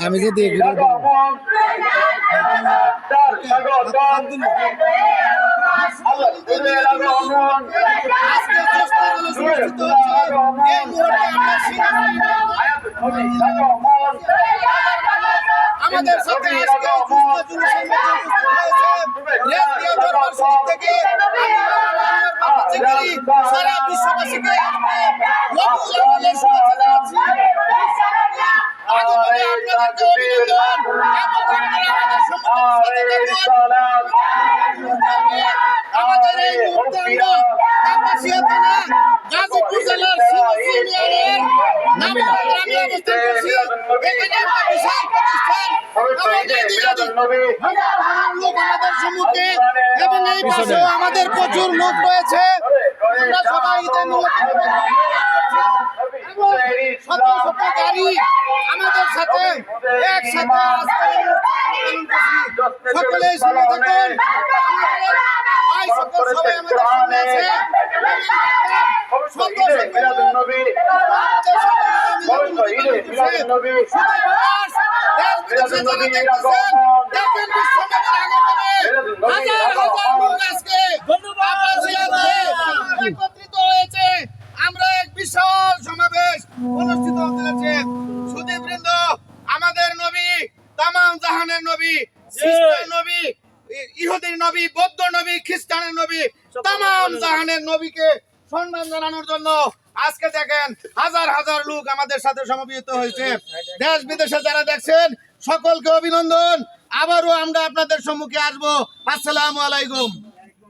আমি যদি আমাদের সাথে সারা বিশ্ববাসীকে আমাদের এই মুহূর্তে কাপাসিয়া থানা গাজীপুর জেলার ইউনিয়নের নামা গ্রামে অবস্থান করছি। এখানে একটা বিশাল প্রতিষ্ঠান লোক আমাদের সম্মুখে এবং এই পাশেও আমাদের প্রচুর লোক রয়েছে। আমরা সবাই ঈদের শত শত গাড়ি আমাদের সাথে একসাথে সকলেই শুনে থাকুন। ভাই সকল সবাই আমাদের সামনে আছে। একত্রিত হয়েছে, আমরা এক বিশাল সমাবেশ অনুষ্ঠিত হতে যাচ্ছে। সুধীবৃন্দ, আমাদের নবী, তামাম জাহানের নবী, খ্রিস্টান নবী, ইহুদির নবী, বৌদ্ধ নবী, খ্রিস্টানের নবী, তামাম জাহানের নবীকে সম্মান জানানোর জন্য আজকে দেখেন হাজার হাজার লোক আমাদের সাথে সমবেত হয়েছে। দেশ বিদেশে যারা দেখছেন সকলকে অভিনন্দন। আবারও আমরা আপনাদের সম্মুখে আসবো। আসসালামু আলাইকুম।